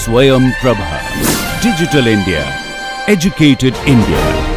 Swayam Prabha. Digital India. Educated India.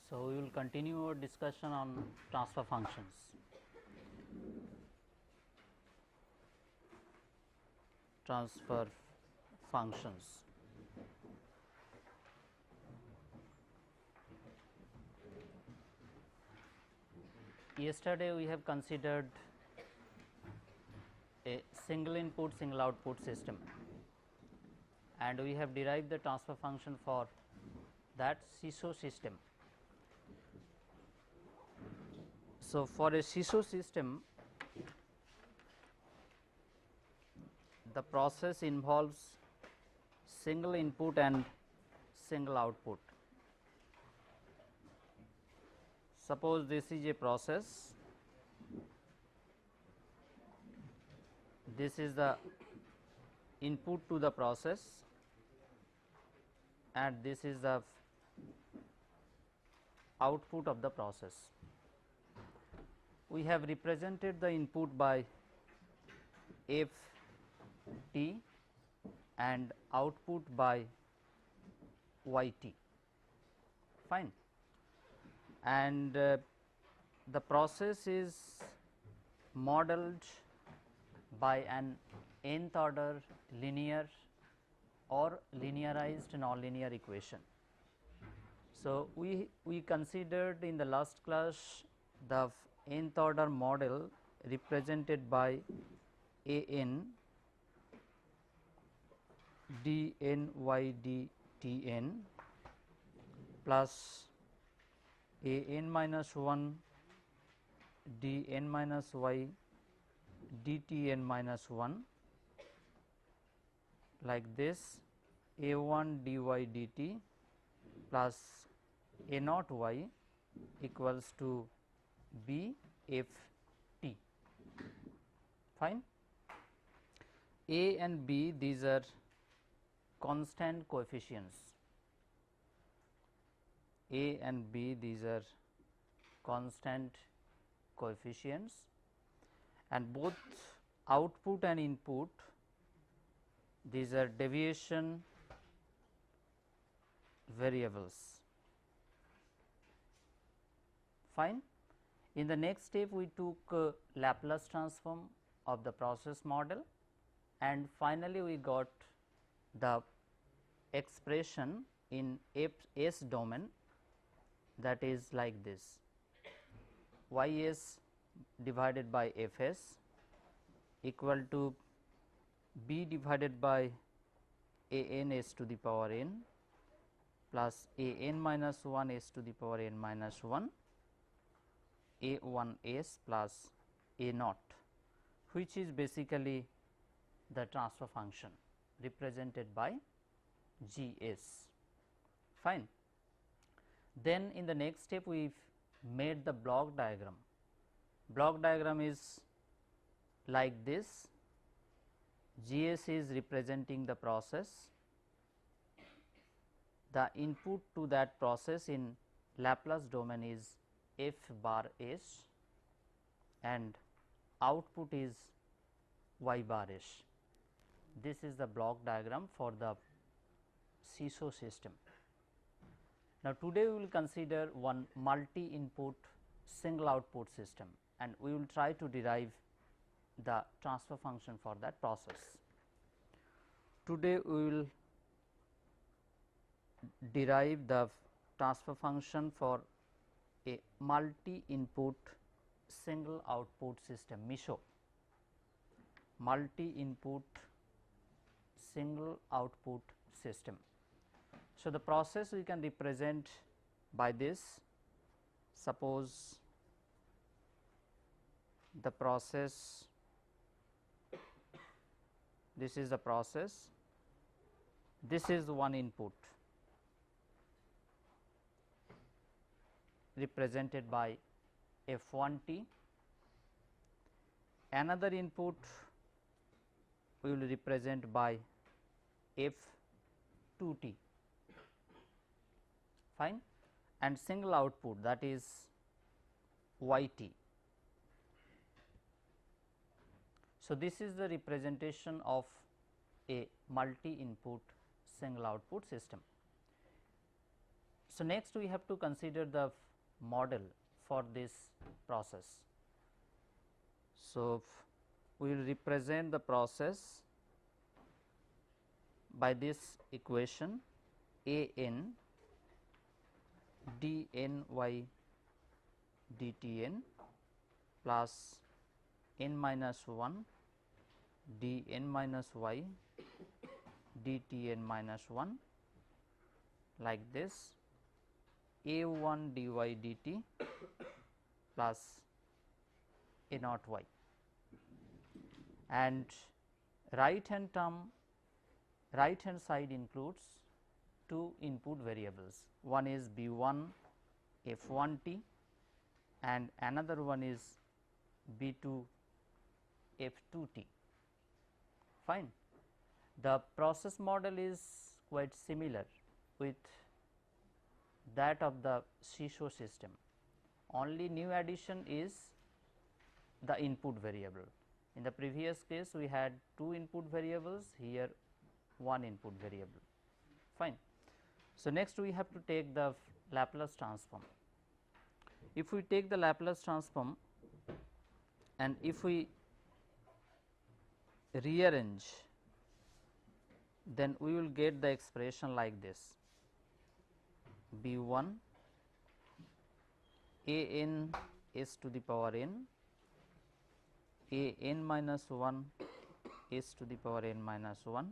So, we will continue our discussion on transfer functions. Transfer functions. Yesterday we have considered a single input single output system, and we have derived the transfer function for that SISO system. So, for a SISO system, the process involves single input and single output. Suppose this is a process, this is the input to the process and this is the output of the process. We have represented the input by f t and output by y t, fine, and the process is modeled by an nth order linear or linearized nonlinear equation. So, we considered in the last class the nth order model represented by a n d n y d t n plus a n minus 1 d n minus y d t n minus 1, like this, a 1 d y d t plus a naught y equals to b f t, fine. A and b, these are constant coefficients, a and b, these are constant coefficients, and both output and input, these are deviation variables, fine. In the next step, we took Laplace transform of the process model, and finally, we got the expression in S domain, that is like this, y s divided by f s equal to b divided by a n s to the power n plus a n minus 1 s to the power n minus 1 a 1 s plus a naught, which is basically the transfer function represented by G s, fine. Then in the next step, we made the block diagram. Block diagram is like this, G s is representing the process, the input to that process in Laplace domain is f bar s and output is y bar s. This is the block diagram for the SISO system. Now, today we will consider one multi input single output system, and we will try to derive the transfer function for that process. Today we will derive the transfer function for a multi input single output system MISO, multi input single output system. So, the process we can represent by this. Suppose the process, this is the process, this is one input represented by F1t, another input we will represent by F2t, fine, and single output, that is yt. So, this is the representation of a multi input single output system. So, next we have to consider the model for this process. So, we will represent the process by this equation a n d n y d t n plus n minus 1 d n minus y d t n minus 1 like this, a 1 d y d t plus a naught y, and right hand term, right hand side includes two input variables, one is b 1 f 1 t and another one is b 2 f 2 t, fine. The process model is quite similar with that of the SISO system, only new addition is the input variable. In the previous case we had two input variables, here one input variable, fine. So, next we have to take the Laplace transform. If we take the Laplace transform and if we rearrange, then we will get the expression like this, b 1 a n s to the power n, a n minus 1 s to the power n minus 1,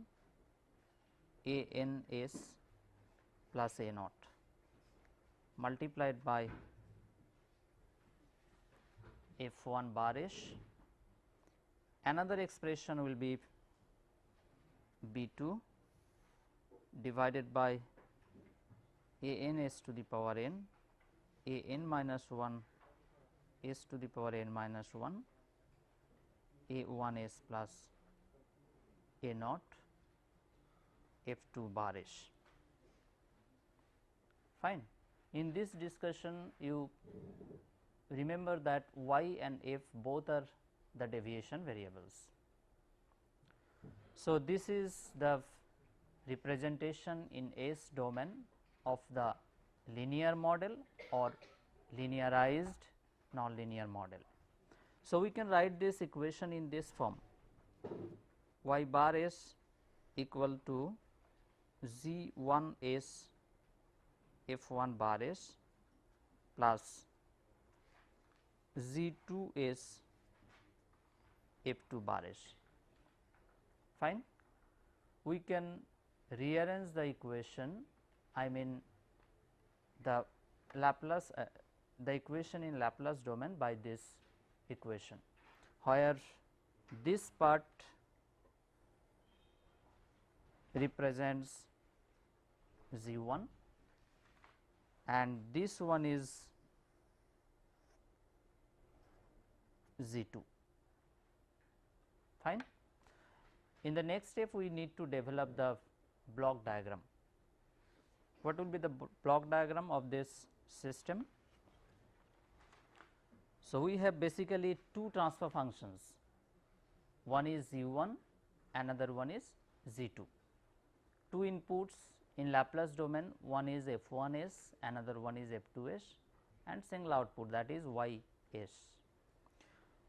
a n s plus a naught multiplied by f 1 bar s. Another expression will be b 2 divided by a n s to the power n, a n minus 1 s to the power n minus 1, a 1 s plus a naught f 2 bar s, fine. In this discussion you remember that y and f both are the deviation variables. So, this is the representation in S domain of the linear model or linearized nonlinear model. So, we can write this equation in this form, y bar s equal to z 1 s f 1 bar s plus z 2 s f 2 bar s, fine. We can rearrange the equation, I mean the Laplace the equation in Laplace domain by this equation, where this part represents z 1 and this one is z 2, fine. In the next step we need to develop the block diagram. What will be the block diagram of this system? So, we have basically two transfer functions, one is z 1, another one is z 2. Two inputs in Laplace domain, one is f 1 s, another one is f 2 s, and single output, that is y s.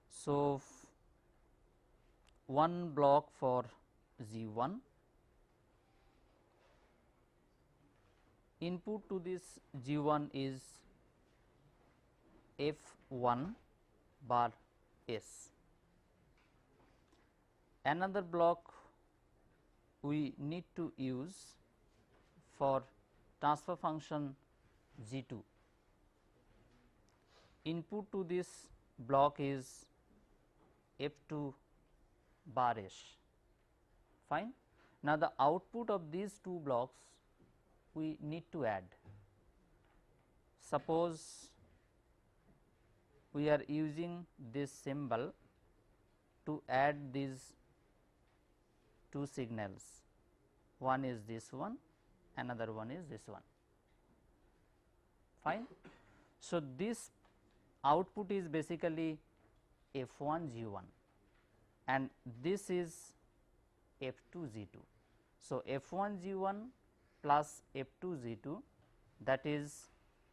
So, one block for z 1, input to this G1 is F1 bar S. Another block we need to use for transfer function G2. Input to this block is F2 bar S. Fine. Now, the output of these two blocks we need to add. Suppose we are using this symbol to add these two signals, one is this one, another one is this one. Fine. So, this output is basically F1 G1 and this is F2 G2. So, F1 G1 plus F2 G2, that is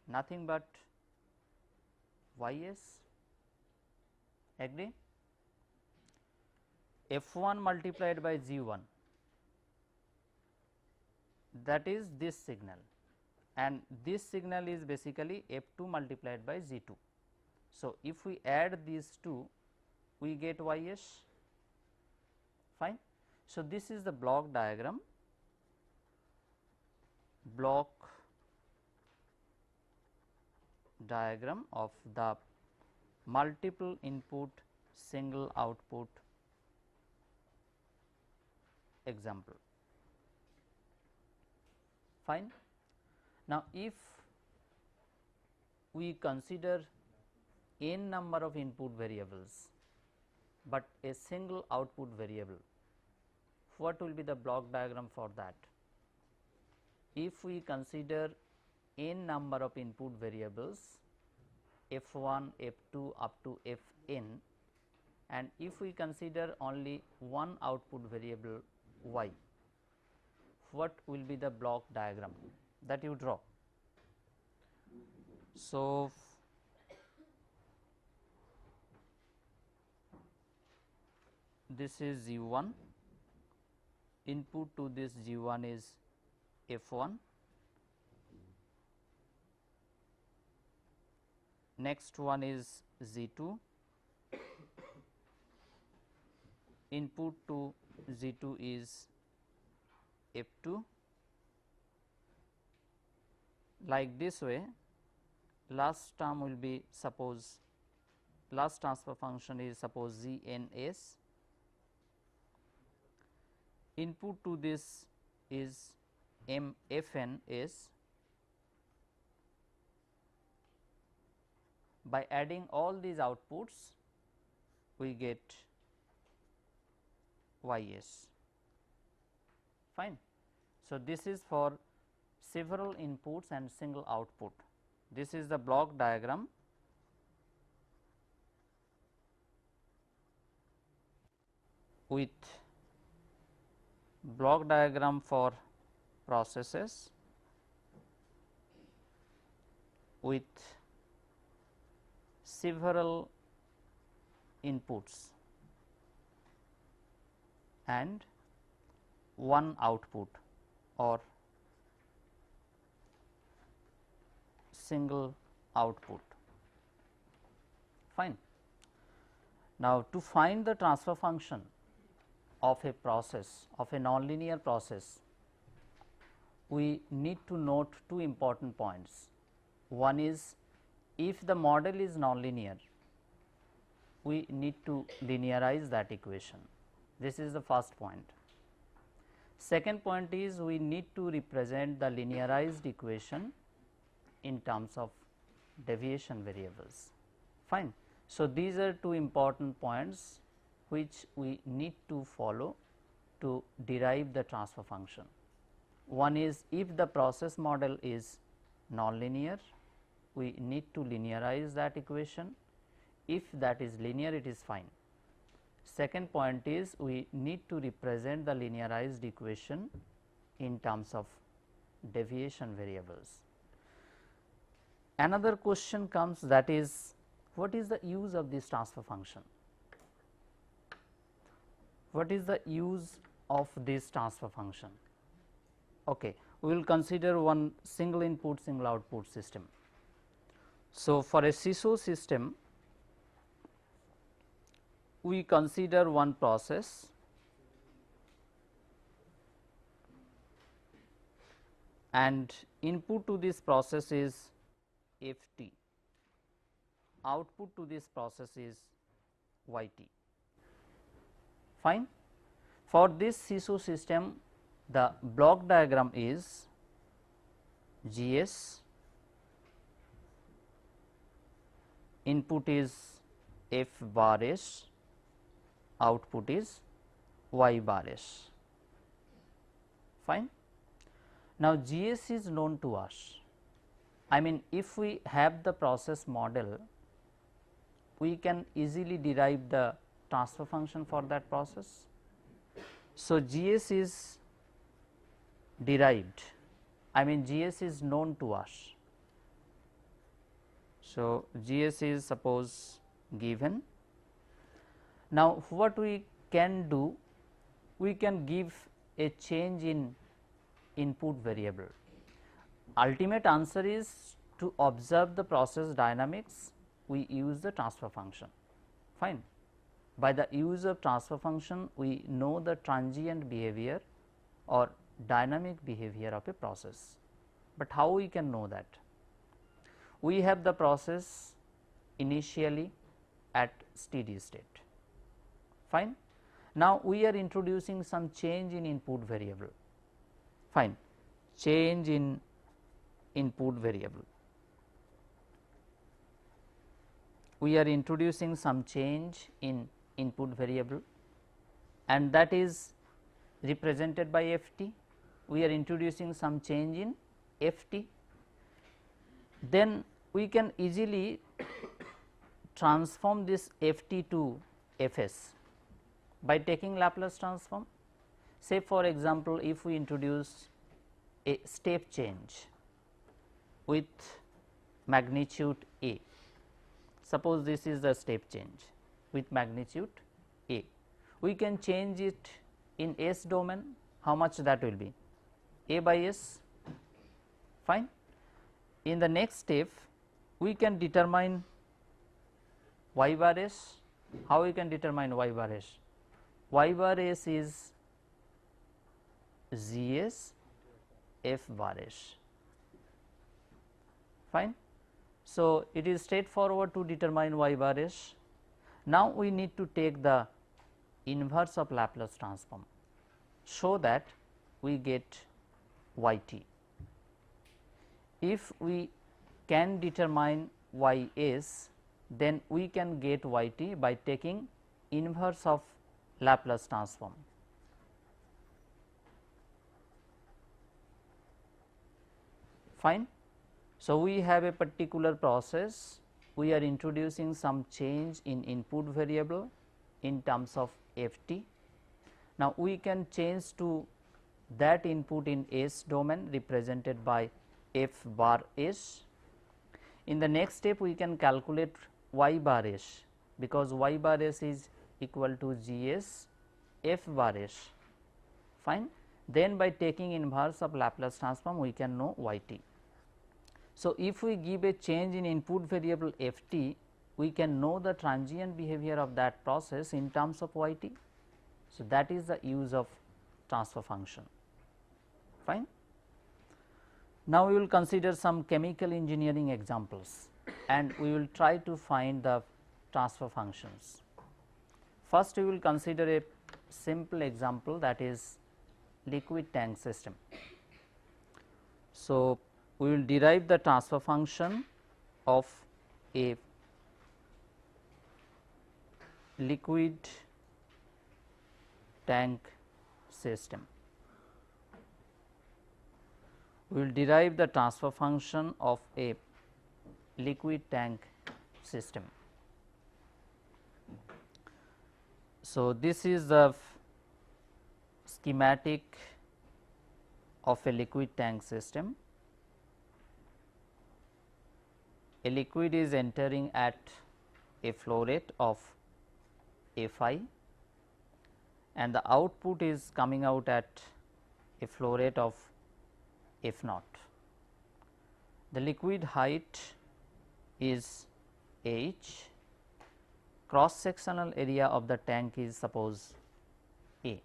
nothing but Ys, agree? F1 multiplied by G1, that is this signal, and this signal is basically F2 multiplied by G2. So, if we add these two, we get Ys. Fine. So, this is the block diagram, of the multiple input single output example. Fine. Now, if we consider n number of input variables, but a single output variable, what will be the block diagram for that? If we consider n number of input variables f1, f2 up to fn, and if we consider only one output variable y, what will be the block diagram that you draw? So, this is G1, input to this G1 is F1, next one is G2, input to G2 is F2. Like this way, last term will be, suppose last transfer function is suppose GNS, input to this is MFNS. By adding all these outputs, we get Ys. Fine. So, this is for several inputs and single output. This is the block diagram with block diagram for processes with several inputs and one output or single output. Fine. Now, to find the transfer function of a process, of a nonlinear process, we need to note two important points. One is, if the model is nonlinear, we need to linearize that equation. This is the first point. Second point is, we need to represent the linearized equation in terms of deviation variables. Fine. So, these are two important points which we need to follow to derive the transfer function. One is, if the process model is nonlinear, we need to linearize that equation. If that is linear, it is fine. Second point is, we need to represent the linearized equation in terms of deviation variables. Another question comes, that is, what is the use of this transfer function? What is the use of this transfer function? Okay. we will consider one single input single output system. So, for a SISO system we consider one process and input to this process is Ft, output to this process is Yt. Fine. For this SISO system the block diagram is Gs, input is F bar S, output is Y bar S. Fine. Now, Gs is known to us. I mean, if we have the process model, we can easily derive the transfer function for that process. So, Gs is derived, I mean Gs is known to us. So, Gs is suppose given. Now, what we can do? We can give a change in input variable. Ultimate answer is to observe the process dynamics, we use the transfer function. Fine. By the use of transfer function, we know the transient behavior or dynamic behavior of a process. But how we can know that? We have the process initially at steady state. Fine. Now, we are introducing some change in input variable. Fine. Change in input variable. We are introducing some change in input variable and that is represented by Ft. We are introducing some change in Ft. Then we can easily transform this Ft to Fs by taking Laplace transform. Say for example, if we introduce a step change with magnitude A, suppose this is the step change with magnitude A, we can change it in S domain. How much that will be? A by S. Fine. In the next step we can determine Y bar S. How we can determine Y bar S? Y bar S is Gs F bar S. Fine. So, it is straightforward to determine Y bar S. Now, we need to take the inverse of Laplace transform so that we get Yt. If we can determine Ys, then we can get Yt by taking inverse of Laplace transform. Fine. So, we have a particular process, we are introducing some change in input variable in terms of Ft. Now, we can change to that input in S domain represented by F bar S. In the next step we can calculate Y bar S, because Y bar S is equal to Gs F bar S. Fine. Then by taking inverse of Laplace transform we can know Yt. So, if we give a change in input variable Ft, we can know the transient behavior of that process in terms of Yt. So, that is the use of transfer function. Fine. Now, we will consider some chemical engineering examples and we will try to find the transfer functions. First, we will consider a simple example, that is liquid tank system. So, we will derive the transfer function of a liquid tank system. We will derive the transfer function of a liquid tank system. So, this is the schematic of a liquid tank system. A liquid is entering at a flow rate of Fi and the output is coming out at a flow rate of F naught. The liquid height is H, cross sectional area of the tank is suppose A.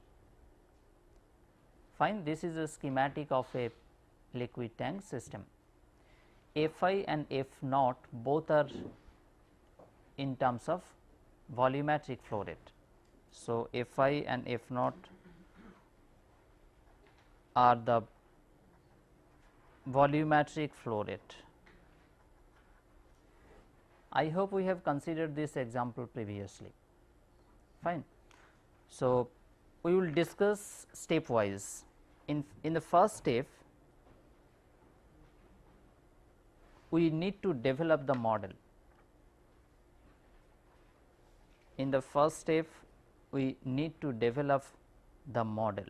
Fine, this is a schematic of a liquid tank system. Fi and F naught both are in terms of volumetric flow rate. So, Fi and F naught are the volumetric flow rate. I hope we have considered this example previously. Fine. So, we will discuss stepwise. In the first step, we need to develop the model. In the first step, we need to develop the model.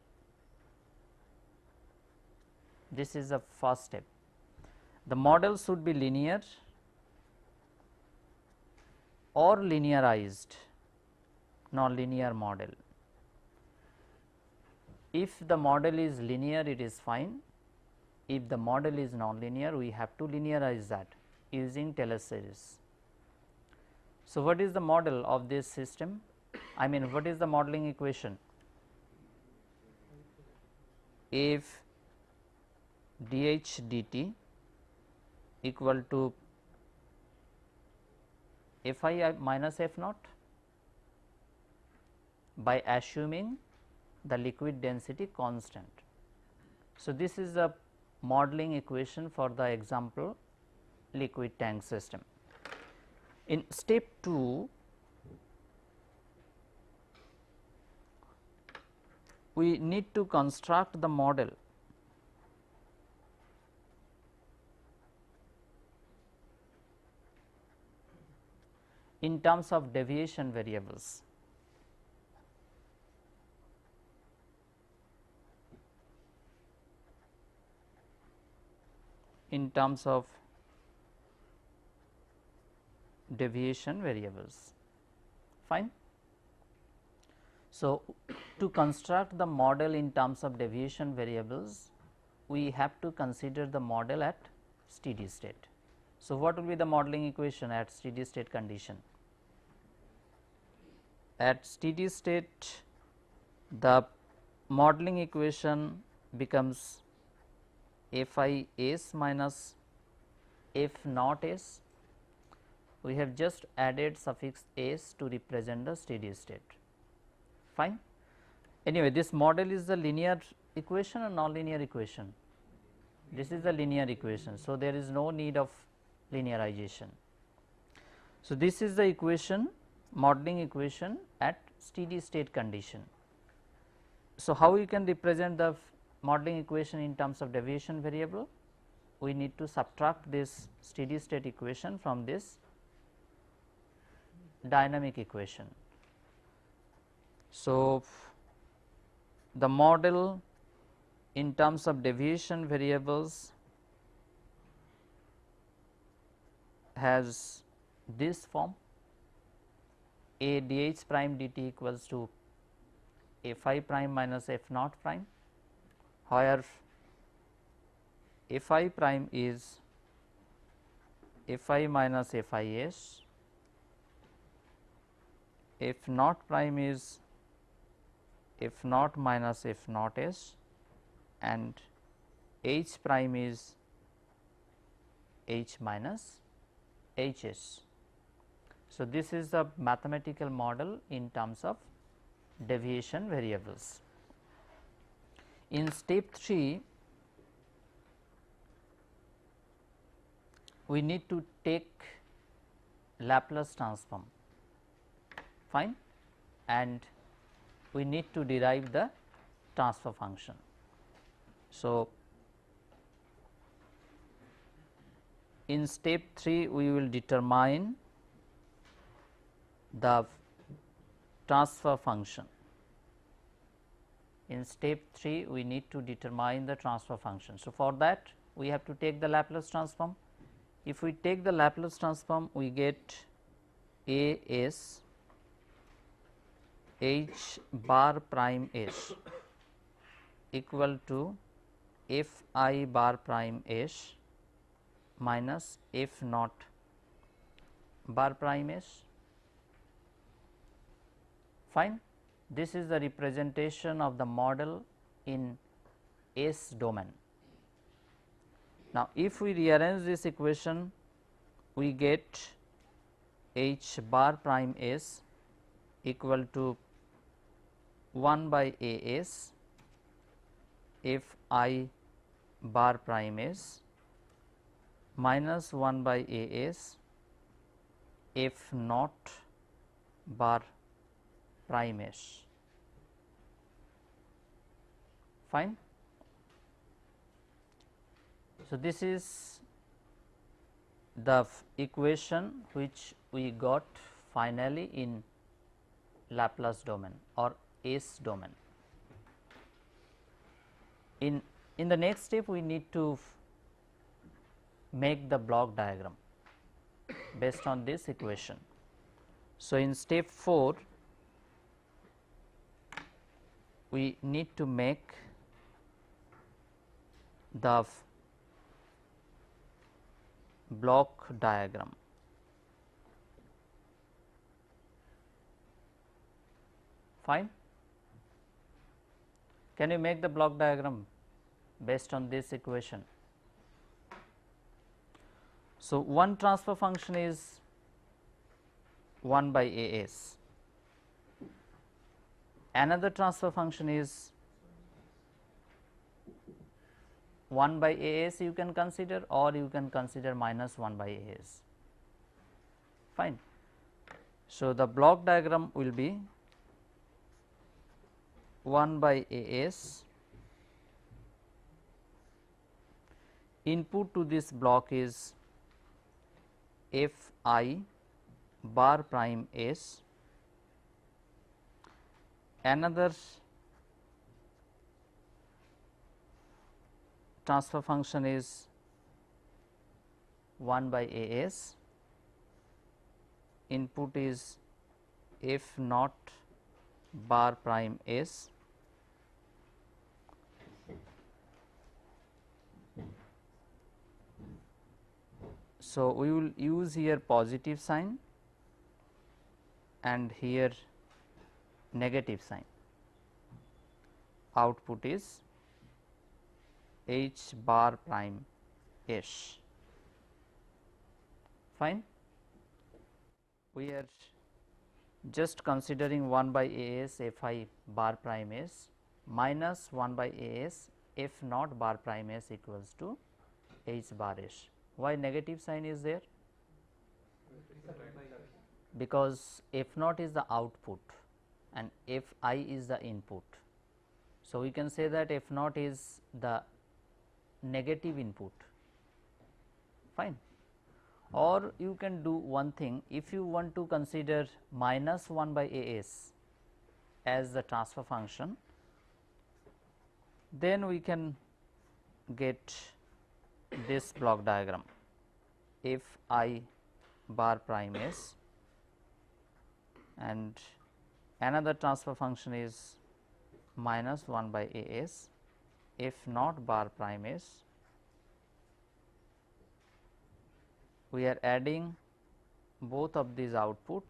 This is the first step. The model should be linear or linearized, non-linear model. If the model is linear, it is fine. If the model is non-linear, we have to linearize that using Taylor series. So, what is the model of this system? I mean, what is the modeling equation? If dH dt equal to Fi minus F naught by assuming the liquid density constant. So, this is the modeling equation for the example liquid tank system. In step 2, we need to construct the model in terms of deviation variables. In terms of deviation variables. Fine. So, to construct the model in terms of deviation variables, we have to consider the model at steady state. So, what will be the modeling equation at steady state condition? At steady state, the modeling equation becomes Fi s minus F naught s. We have just added suffix s to represent the steady state. Fine. Anyway, this model is the linear equation or non-linear equation? This is the linear equation. So, there is no need of linearization. So, this is the equation, modeling equation at steady state condition. So, how we can represent the modeling equation in terms of deviation variable? We need to subtract this steady state equation from this dynamic equation. So, the model in terms of deviation variables has this form: A dH prime dt equals to Fi prime minus F naught prime, where Fi prime is Fi minus Fis, F naught prime is F naught minus F naught s, and H prime is H minus H s. So, this is the mathematical model in terms of deviation variables. In step 3, we need to take Laplace transform, fine, and we need to derive the transfer function. So, in step 3, we will determine the transfer function. In step 3, we need to determine the transfer function. So, for that we have to take the Laplace transform. If we take the Laplace transform, we get A s H bar prime s equal to f I bar prime s minus f naught bar prime s. Fine. This is the representation of the model in S domain. Now, if we rearrange this equation, we get h bar prime s equal to 1 by A s f I bar prime s minus 1 by A s f naught bar prime s. Fine. So, this is the equation which we got finally in Laplace domain or S domain. In the next step, we need to make the block diagram based on this equation. So, in step 4, we need to make the block diagram. Fine. Can you make the block diagram based on this equation? So, one transfer function is 1 by A s, another transfer function is 1 by A s you can consider, or you can consider minus 1 by A s. Fine. So, the block diagram will be 1 by A s, input to this block is f I bar prime s, another transfer function is 1 by A s, input is f naught bar prime s, so we will use here positive sign and here negative sign. Output is h bar prime s. Fine. We are just considering 1 by A s f I bar prime s minus 1 by A s f naught bar prime s equals to h bar s. Why negative sign is there? Because f naught is the output and f I is the input. So, we can say that f naught is the negative input. Fine. Or you can do one thing, if you want to consider minus 1 by A s as the transfer function, then we can get this block diagram f I bar prime s and another transfer function is minus 1 by A s f naught bar prime s. We are adding both of these output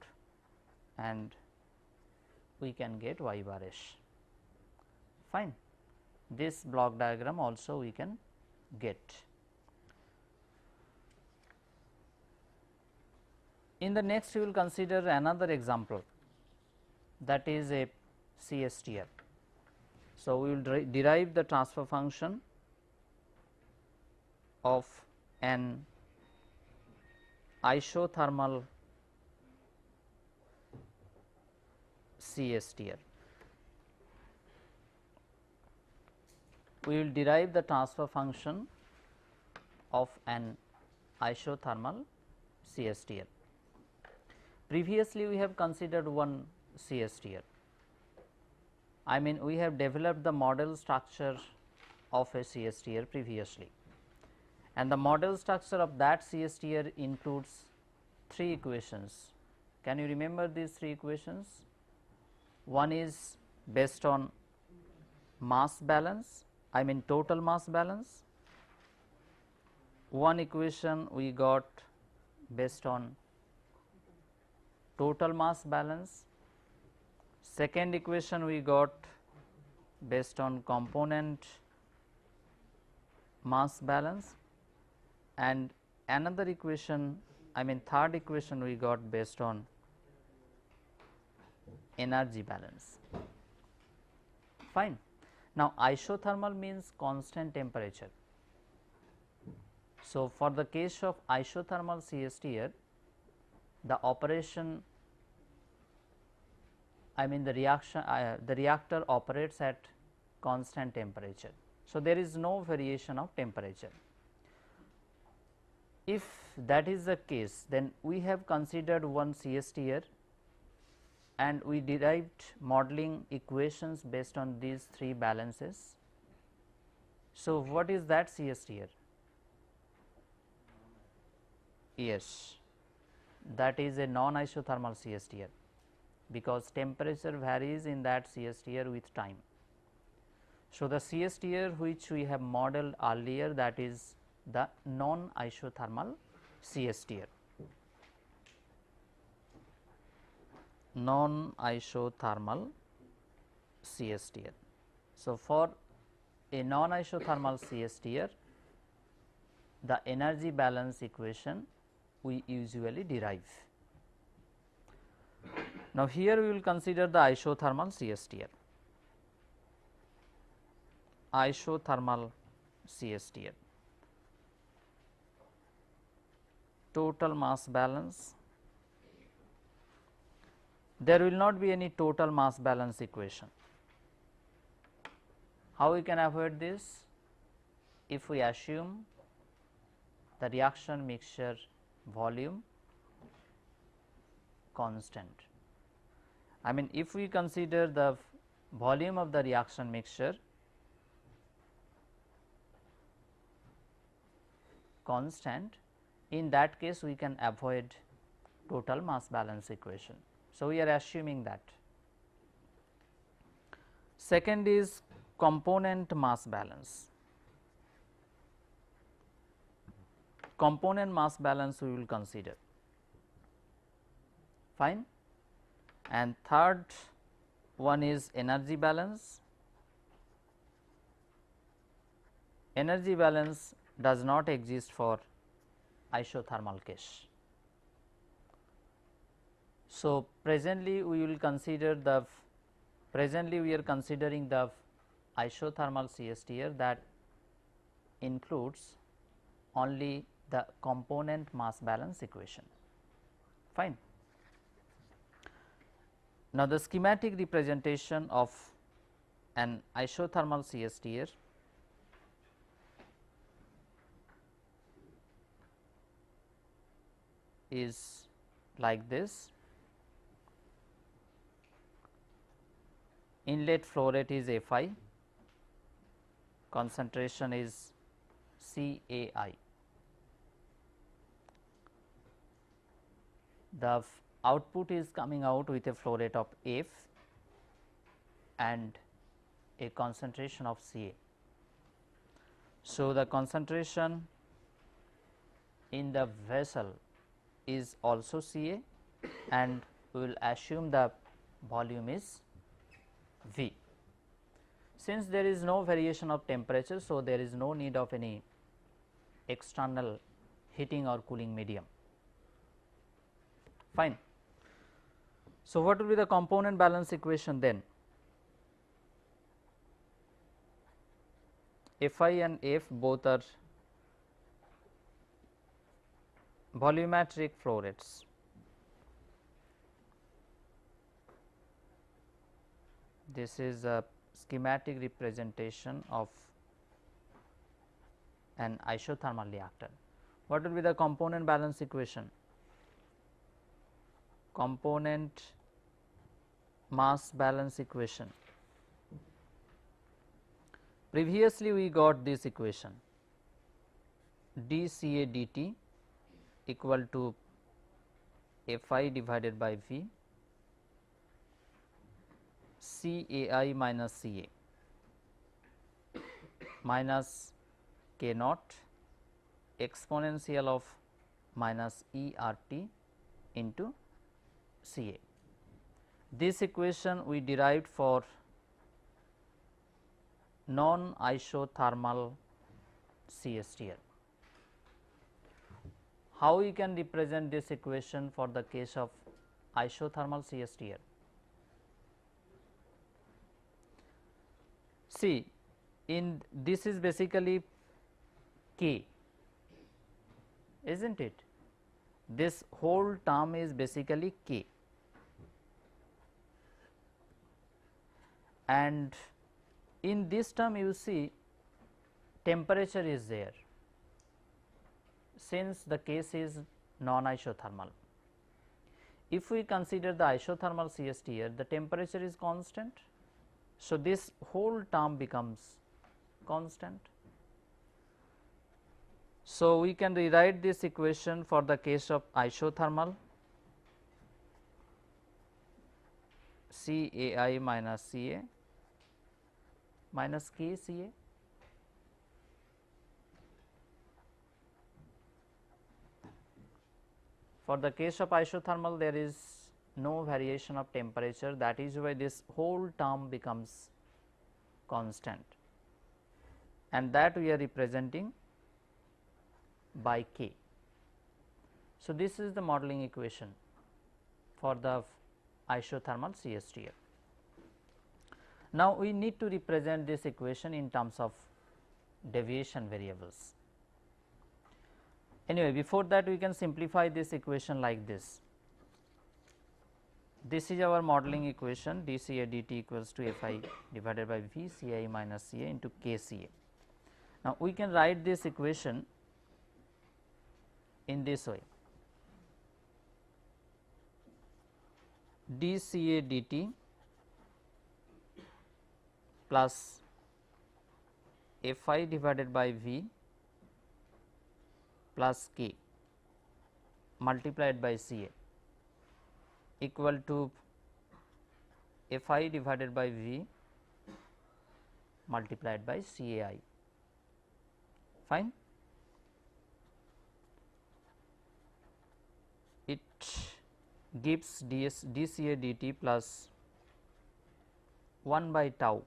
and we can get y bar s. Fine. This block diagram also we can get. In the next, we will consider another example, that is a CSTR. So, we will derive the transfer function of an isothermal CSTR. We will derive the transfer function of an isothermal CSTR. Previously, we have considered one CSTR. I mean, we have developed the model structure of a CSTR previously, and the model structure of that CSTR includes 3 equations. Can you remember these 3 equations? One is based on mass balance, I mean total mass balance. One equation we got based on total mass balance, second equation we got based on component mass balance, and another equation, I mean third equation we got based on energy balance. Fine. Now, isothermal means constant temperature. So, for the case of isothermal CSTR, the operation, I mean the reactor operates at constant temperature. So, there is no variation of temperature. If that is the case, then we have considered one CSTR and we derived modeling equations based on these three balances. So, what is that CSTR? Yes, that is a non-isothermal CSTR, because temperature varies in that CSTR with time. So, the CSTR which we have modeled earlier, that is the non-isothermal CSTR. Non-isothermal CSTR. So, for a non-isothermal CSTR, the energy balance equation we usually derive. Now, here we will consider the isothermal CSTR. Isothermal CSTR. Total mass balance. There will not be any total mass balance equation. How we can avoid this? If we assume the reaction mixture volume constant. I mean, if we consider the volume of the reaction mixture constant, in that case we can avoid total mass balance equation. So, we are assuming that. Second is component mass balance. Component mass balance we will consider. Fine. And third one is energy balance. Energy balance does not exist for isothermal case. So, presently we will consider the we are considering the isothermal CSTR that includes only the component mass balance equation. Fine. Now, the schematic representation of an isothermal CSTR is like this. Inlet flow rate is Fi, concentration is CAI. The output is coming out with a flow rate of F and a concentration of Ca. So, the concentration in the vessel is also Ca, and we will assume the volume is V. Since there is no variation of temperature, so there is no need of any external heating or cooling medium. Fine. So, what will be the component balance equation then? Fi and F both are volumetric flow rates. This is a schematic representation of an isothermal reactor. What will be the component balance equation? Component mass balance equation. Previously we got this equation, dCA dt equal to Fi divided by V, CAI minus Ca. minus k naught exponential of minus E R T into C A. This equation we derived for non isothermal CSTR. How we can represent this equation for the case of isothermal CSTR? See, in this is basically K, isn't it? This whole term is basically K, and in this term you see temperature is there, since the case is non isothermal. If we consider the isothermal CSTR, the temperature is constant. So, this whole term becomes constant. So, we can rewrite this equation for the case of isothermal, CAI minus CA minus KCA. For the case of isothermal, there is no variation of temperature, that is why this whole term becomes constant, and that we are representing by K. So, this is the modeling equation for the isothermal CSTR. Now, we need to represent this equation in terms of deviation variables. Anyway, before that we can simplify this equation like this. This is our modeling equation, dCA dt equals to Fi divided by V Ci minus Ca into Kca. Now, we can write this equation in this way: dCA dt plus Fi divided by V plus K multiplied by Ca equal to Fi divided by V multiplied by Cai. Fine. It gives dCA dt plus 1 by tau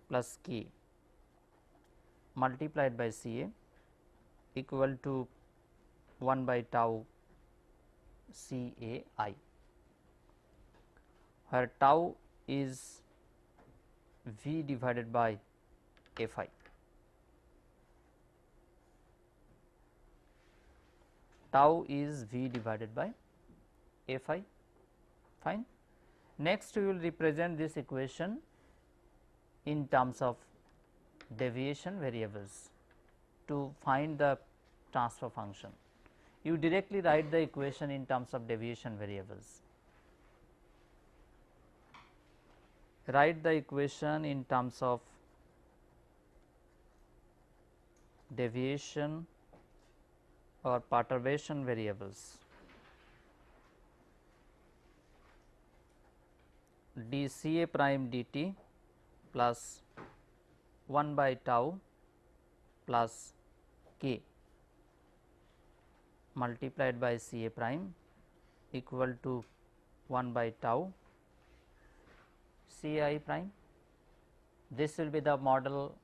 plus K multiplied by Ca equal to 1 by tau Cai, where tau is V divided by Fi. Tau is V divided by Fi. Fine. Next, we will represent this equation in terms of deviation variables to find the transfer function. You directly write the equation in terms of deviation variables. Write the equation in terms of deviation or perturbation variables. dCA prime dt plus 1 by tau plus K multiplied by Ca prime equal to 1 by tau Ci prime. This will be the model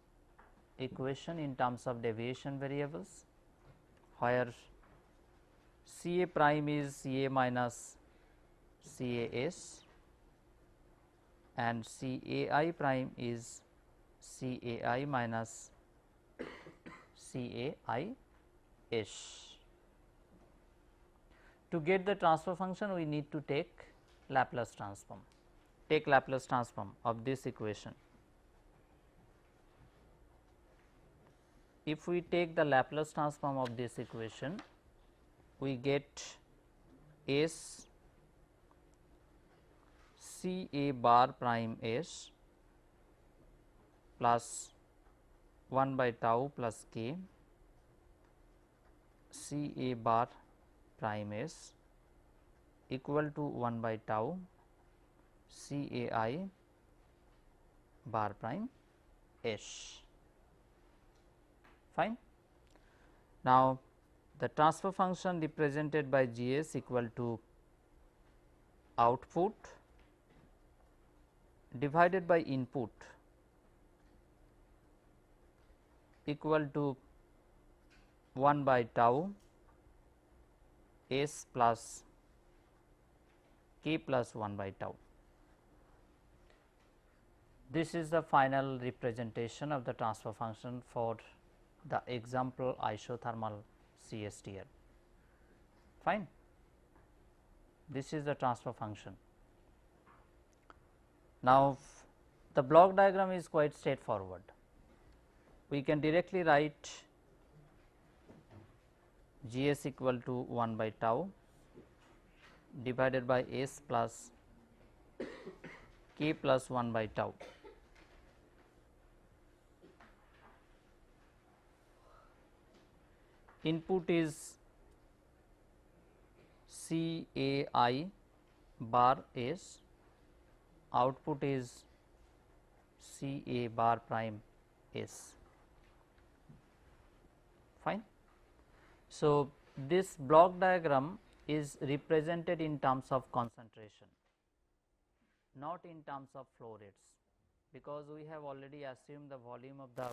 equation in terms of deviation variables, where Ca prime is Ca minus Cas and Cai prime is Cai minus Cai s. To get the transfer function, we need to take Laplace transform. Take Laplace transform of this equation. If we take the Laplace transform of this equation, we get S Ca bar prime S plus 1 by tau plus K Ca bar prime S equal to 1 by tau Cai bar prime S. Fine. Now, the transfer function represented by G s equal to output divided by input equal to 1 by tau S plus k plus 1 by tau. This is the final representation of the transfer function for the example isothermal CSTL. Fine. This is the transfer function. Now, the block diagram is quite straightforward. We can directly write G s equal to 1 by tau divided by S plus k plus 1 by tau. Input is C A I bar S, output is C A bar prime S. Fine. So, this block diagram is represented in terms of concentration, not in terms of flow rates, because we have already assumed the volume of the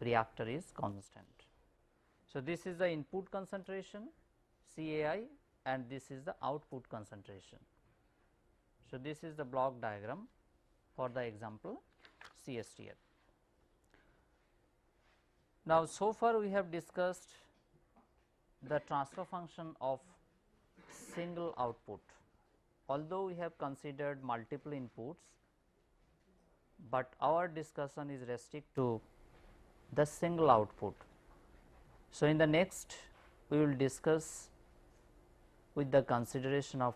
reactor is constant. So, this is the input concentration CAI and this is the output concentration. So, this is the block diagram for the example CSTL. Now, so far we have discussed the transfer function of single output, although we have considered multiple inputs, but our discussion is restricted to the single output. So, in the next we will discuss with the consideration of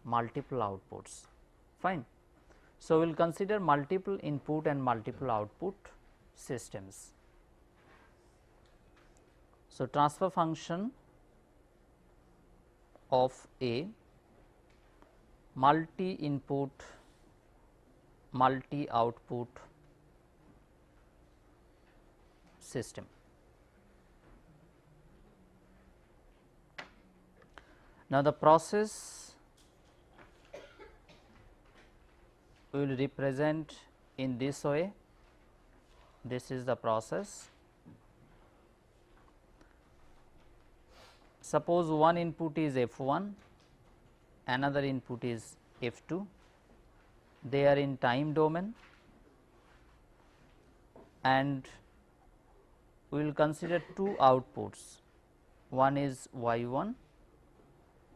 multiple outputs. Fine. So, we will consider multiple input and multiple output systems. So, transfer function of a multi input multi output system. Now, the process we will represent in this way. This is the process. Suppose one input is F1, another input is F2, they are in time domain, and we will consider two outputs, one is Y1,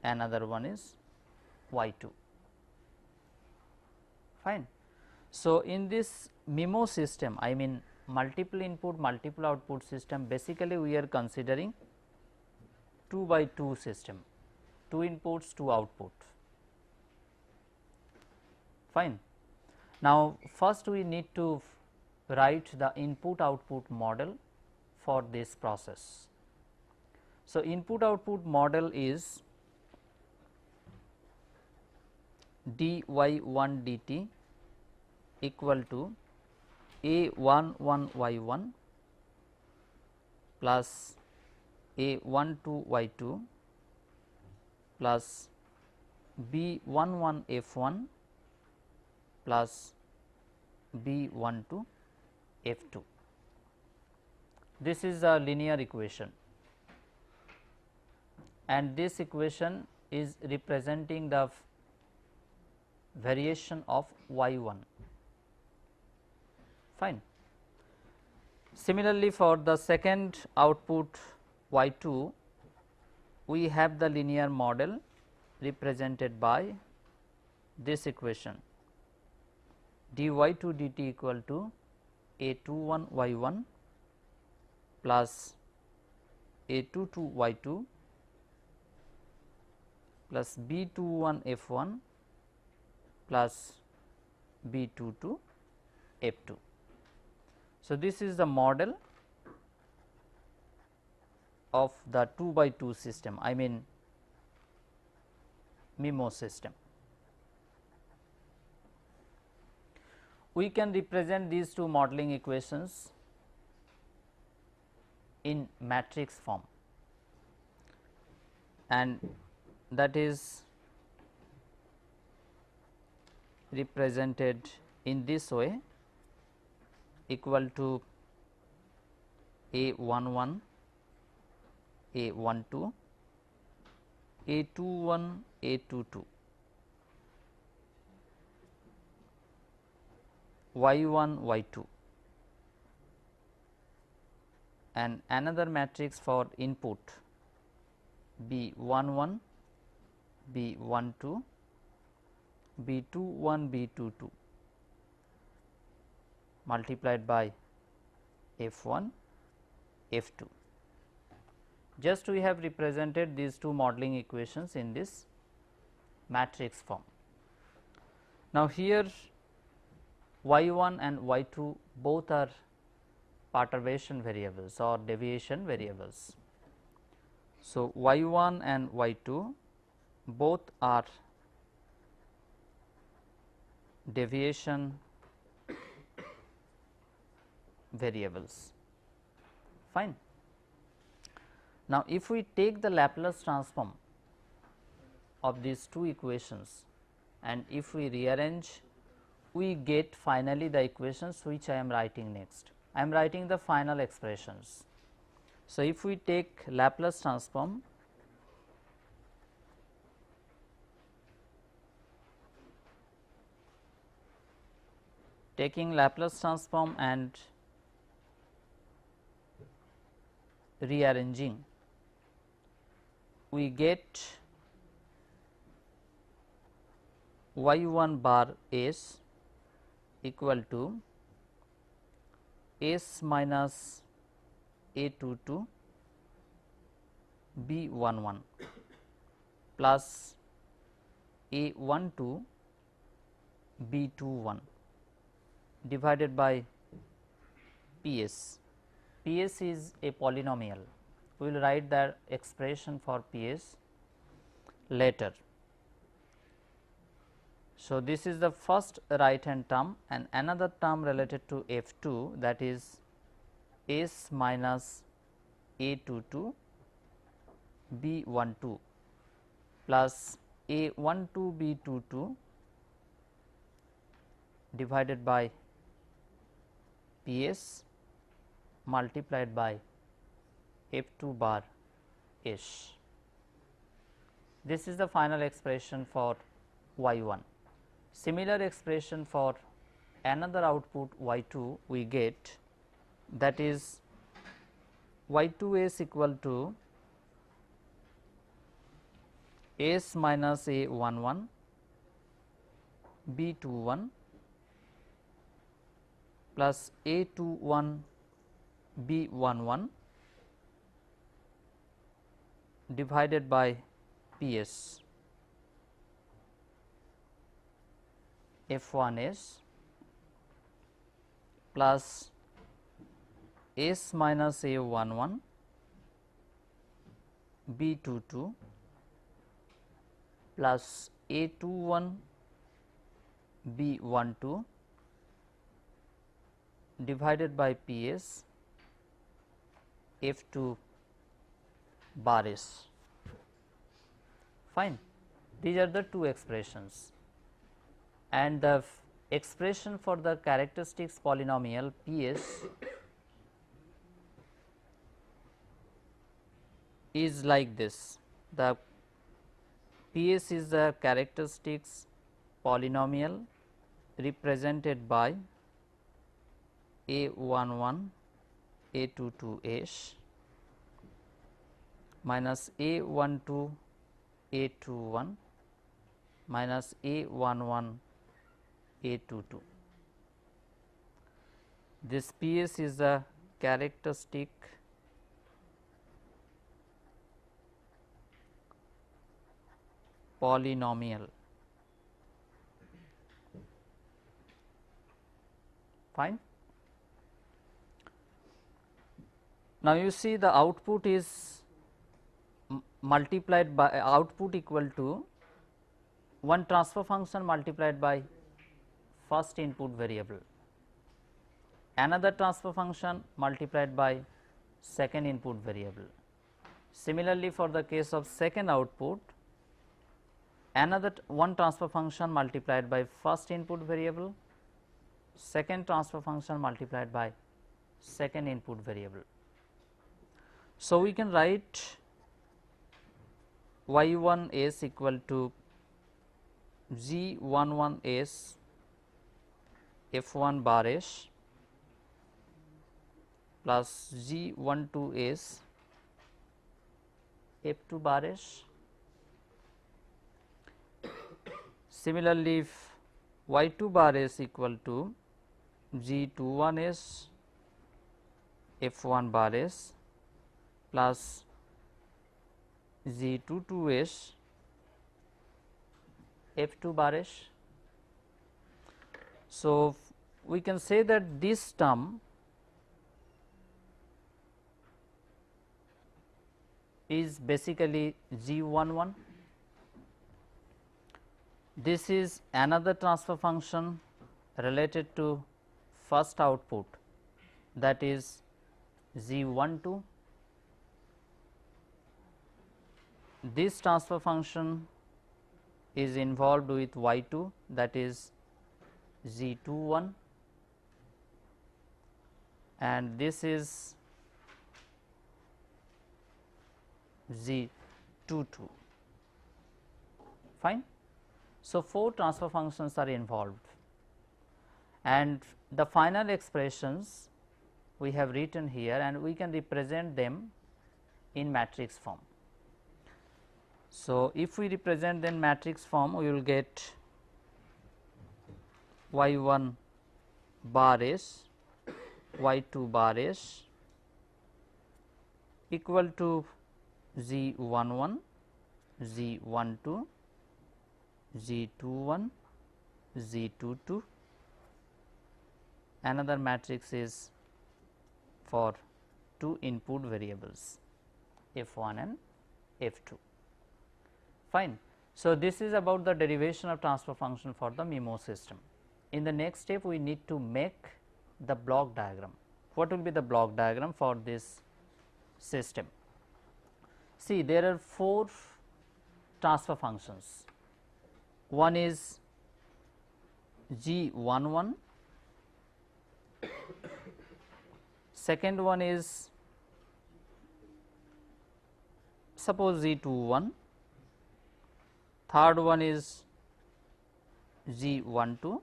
another one is Y2. Fine. So, in this MIMO system, I mean multiple input multiple output system, basically we are considering 2 by 2 system, 2 inputs 2 output. Fine. Now, first we need to write the input output model for this process. So, input output model is dy1 dt equal to A11 y1 plus A12 y2 plus B11 f1 plus B12 f2. This is a linear equation, and this equation is representing the variation of y1. Fine. Similarly, for the second output y2, we have the linear model represented by this equation dy2 dt equal to A21 y1 plus A22 y2 plus B21 f1 plus B22 f2. So, this is the model of the 2 by 2 system, I mean MIMO system. we can represent these two modeling equations in matrix form, and that is represented in this way, equal to A11, A12, A21, A22, Y1, Y2, and another matrix for input B11, B12, B21, B22 multiplied by F1, F2. Just we have represented these two modeling equations in this matrix form. Now, here Y1 and Y2 both are perturbation variables or deviation variables. So, Y1 and Y2 both are deviation variables. Fine. Now, if we take the Laplace transform of these two equations and if we rearrange, we get finally the equations which I am writing next. I am writing the final expressions. So, if we take Laplace transform, taking Laplace transform and rearranging, we get y1 bar s equal to s minus a22 b11 plus a12 b21 divided by Ps. Ps is a polynomial. We will write the expression for Ps later. So, this is the first right hand term, and another term related to F2, that is S minus A22 B12 plus A12 B22 divided by Ps multiplied by F2 bar S. This is the final expression for Y1. Similar expression for another output Y2 we get, that is Y2s equal to S minus A11 B21 plus A21 B11 divided by Ps. F1s plus S minus A11 B22 plus A21 B12 divided by Ps F2 bar S. Fine. These are the two expressions, and the expression for the characteristics polynomial Ps is like this. The Ps is the characteristics polynomial represented by A11 A22s minus A12 A21 minus A11 A22. This Ps is the characteristic polynomial. Fine. Now, you see the output is multiplied by output equal to one transfer function multiplied by first input variable, another transfer function multiplied by second input variable. Similarly, for the case of second output, another one transfer function multiplied by first input variable, second transfer function multiplied by second input variable. So, we can write y1 s equal to g11 s f1 bar s plus g12 s f2 bar s. Similarly, if y2 bar s equal to g21 s f1 bar s plus g22 s f2 bar s. So, we can say that this term is basically g11. This is another transfer function related to first output, that is g12. This transfer function is involved with y2, that is g21, and this is g22. Fine. So, 4 transfer functions are involved, and the final expressions we have written here, and we can represent them in matrix form. So, if we represent them in matrix form, we will get y1 bar s, y2 bar s equal to g11, g12, g21, g22. Another matrix is for 2 input variables f1 and f2. Fine. So, this is about the derivation of transfer function for the MIMO system. In the next step, we need to make the block diagram. What will be the block diagram for this system? See, there are 4 transfer functions. One is g11, second one is suppose g21, third one is g12,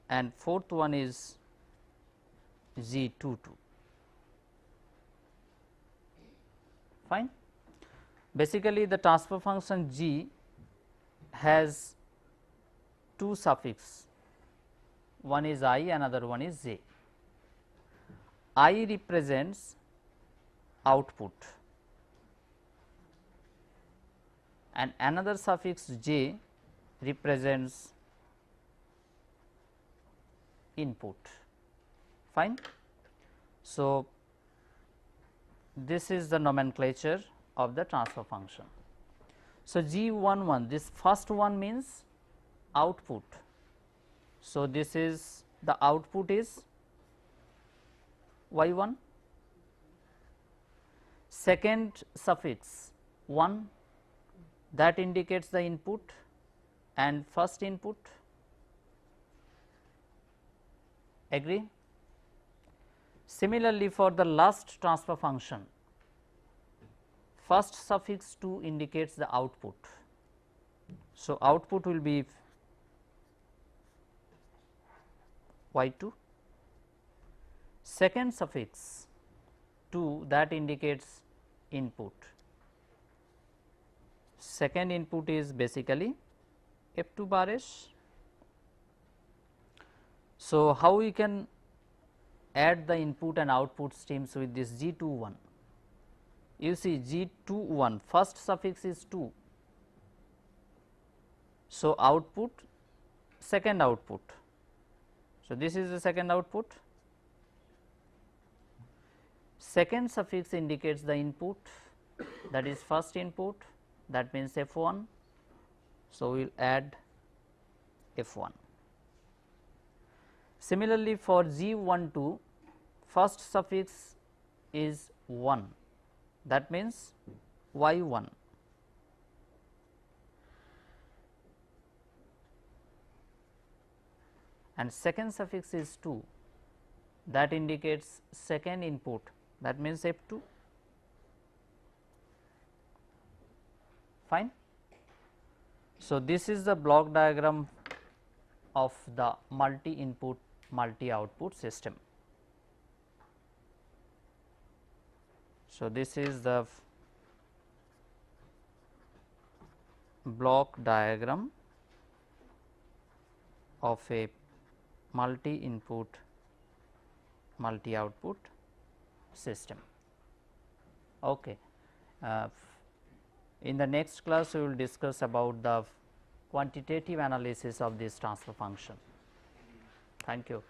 and fourth one is g22. Fine. Basically, the transfer function g has 2 suffix, one is I, another one is j. I represents output and another suffix j represents input. Fine. So, this is the nomenclature of the transfer function. So, g11, this first one means output. So, this is the output is y1, second suffix 1, that indicates the input and first input. Agree? Similarly, for the last transfer function, first suffix 2 indicates the output. So, output will be y2, second suffix 2 that indicates input, second input is basically f2 bar s. So, how we can add the input and output streams with this g21? You see g21 first suffix is 2. So, output second output. So, this is the second output, second suffix indicates the input, that is first input, that means f1. So, we will add f1. Similarly, for G12 first suffix is 1, that means Y1, and second suffix is 2, that indicates second input, that means F2. Fine. So, this is the block diagram of the multi input multi output system. So, this is the block diagram of a multi input multi output system. Okay. In the next class, we will discuss about the quantitative analysis of this transfer function. Thank you.